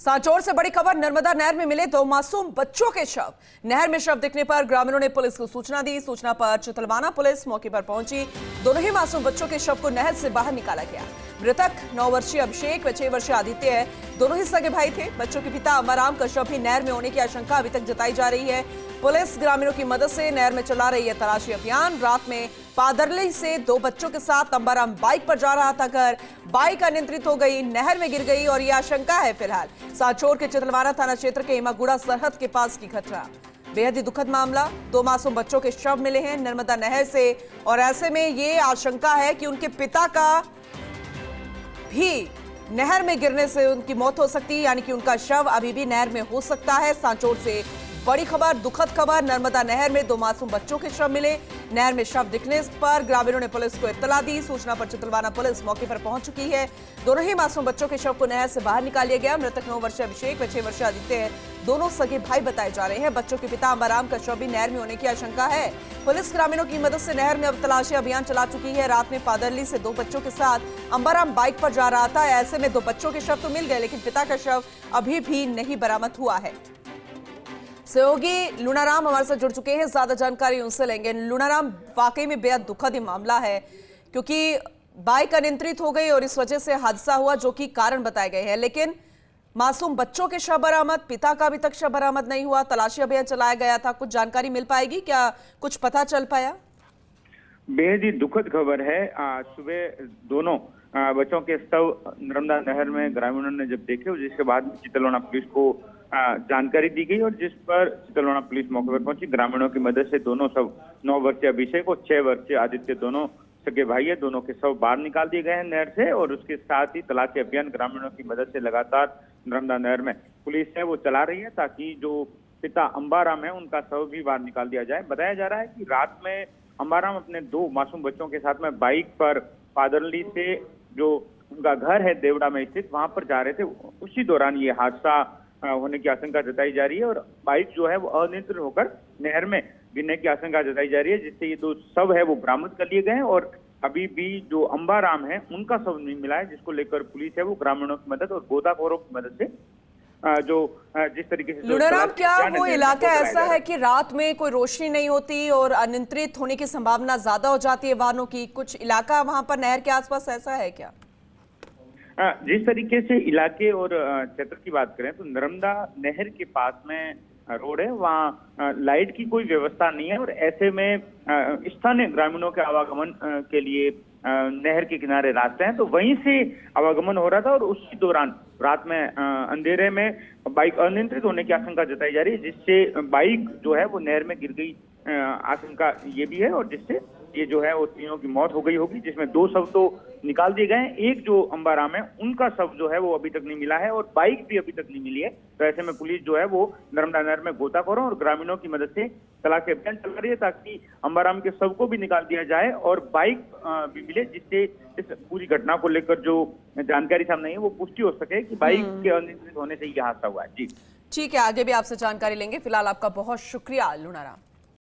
सांचौर से बड़ी खबर, नर्मदा नहर में मिले दो मासूम बच्चों के शव। नहर में शव दिखने पर ग्रामीणों ने पुलिस को सूचना दी। सूचना पर चितलवाना पुलिस मौके पर पहुंची। दोनों ही मासूम बच्चों के शव को नहर से बाहर निकाला गया। मृतक 9 वर्षीय अभिषेक व 6 वर्षीय आदित्य है। दोनों ही सगे भाई थे। बच्चों के पिता अंबाराम का शव भी नहर में होने की आशंका अभी तक जताई जा रही है। पुलिस ग्रामीणों की मदद से नहर में चला रही है तलाशी अभियान। रात में पादरली से 2 बच्चों के साथ अंबाराम बाइक पर जा रहा था घर। बाइक अनियंत्रित हो गई, नहर में गिर गई और यह आशंका है फिलहाल सांचौर के चितलवाना थाना क्षेत्र के इमागुड़ा सरहद के पास की घटना। बेहद ही दुखद मामला। 2 मासूम बच्चों के शव मिले हैं नर्मदा नहर से और ऐसे में ये आशंका है कि उनके पिता का भी नहर में गिरने से उनकी मौत हो सकती है, यानी कि उनका शव अभी भी नहर में हो सकता है। सांचौर से बड़ी खबर, दुखद खबर, नर्मदा नहर में 2 मासूम बच्चों के शव मिले। नहर में शव दिखने पर ग्रामीणों ने पुलिस को इत्तला दी। सूचना पर चितलवाना पुलिस मौके पर पहुंच चुकी है। दोनों ही मासूम बच्चों के शव को नहर से बाहर निकाल लिया गया। मृतक 9 वर्षीय अभिषेक व 6 वर्षीय आदित्य है। दोनों सगे भाई बताए जा रहे हैं। बच्चों के पिता अंबाराम का शव भी नहर में होने की आशंका है। पुलिस ग्रामीणों की मदद से नहर में अब तलाशी अभियान चला चुकी है। रात में पादरली से 2 बच्चों के साथ अंबाराम बाइक पर जा रहा था। ऐसे में 2 बच्चों के शव तो मिल गए, लेकिन पिता का शव अभी भी नहीं बरामद हुआ है। सहयोगी लुनाराम हमारे साथ जुड़ चुके हैं, ज्यादा जानकारी उनसे लेंगे। लुनाराम, वाकई में बेहद दुखद ही मामला है, क्योंकि बाइक अनियंत्रित हो गई और इस वजह से हादसा हुआ, जो कि कारण बताए गए हैं। लेकिन मासूम बच्चों के शव बरामद, पिता का अभी तक शव बरामद नहीं हुआ। तलाशी अभियान चलाया गया था, कुछ जानकारी मिल पाएगी क्या? कुछ पता चल पाया? बेहद ही दुखद खबर है। सुबह दोनों बच्चों के शव नर्मदा नहर में ग्रामीणों ने जब देखे, जिसके बाद चितलवाना पुलिस को जानकारी दी गई और जिस पर चितलवाना पुलिस मौके पर पहुंची। ग्रामीणों की मदद से दोनों शव 9 वर्षीय अभिषेक और 6 वर्षीय आदित्य, दोनों सगे भाई है, दोनों के शव बाहर निकाल दिए गए हैं नहर से। और उसके साथ ही तलाशी अभियान ग्रामीणों की मदद से लगातार नर्मदा नहर में पुलिस है वो चला रही है, ताकि जो पिता अंबाराम है उनका शव भी बाहर निकाल दिया जाए। बताया जा रहा है कि रात में अंबाराम अपने 2 मासूम बच्चों के साथ में बाइक पर पादरली से जो उनका घर है देवड़ा में स्थित, वहां पर जा रहे थे। उसी दौरान ये हादसा होने की आशंका जताई जा रही है और बाइक जो है वो अनियंत्रित होकर नहर में गिरने की आशंका जताई जा रही है, जिससे ये 2 शव है वो बरामद कर लिए गए हैं। और अभी भी जो अंबाराम है उनका शव नहीं मिला है, जिसको लेकर पुलिस है वो ग्रामीणों की मदद और गोताखोरों की मदद से जिस तरीके से लुनाराम, क्या वो इलाका ऐसा है कि रात में कोई रोशनी नहीं होती और अनियंत्रित होने की संभावना ज्यादा हो जाती है वाहनों की? कुछ इलाका वहां पर नहर के आसपास ऐसा है क्या? जिस तरीके से इलाके और क्षेत्र की बात करें तो नर्मदा नहर के पास में रोड है, वहाँ लाइट की कोई व्यवस्था नहीं है। और ऐसे में स्थानीय ग्रामीणों के आवागमन के लिए नहर के किनारे रास्ते हैं, तो वहीं से आवागमन हो रहा था। और उसी दौरान रात में अंधेरे में बाइक अनियंत्रित होने की आशंका जताई जा रही है, जिससे बाइक जो है वो नहर में गिर गई आशंका ये भी है। और जिससे ये जो है वो तीनों की मौत हो गई होगी, जिसमें 2 शव तो निकाल दिए गए हैं। एक जो अंबाराम है उनका शव जो है वो अभी तक नहीं मिला है और बाइक भी अभी तक नहीं मिली है। तो ऐसे में पुलिस जो है वो नर्मदा नहर में गोताखोरों और ग्रामीणों की मदद से तलाशी अभियान चला रही है, ताकि अंबाराम के शव को भी निकाल दिया जाए और बाइक भी मिले, जिससे इस पूरी घटना को लेकर जो जानकारी सामने आई है वो पुष्टि हो सके कि बाइक के अनियंत्रित होने से यह हादसा हुआ है। जी ठीक है, आगे भी आपसे जानकारी लेंगे। फिलहाल आपका बहुत शुक्रिया लुनाराम।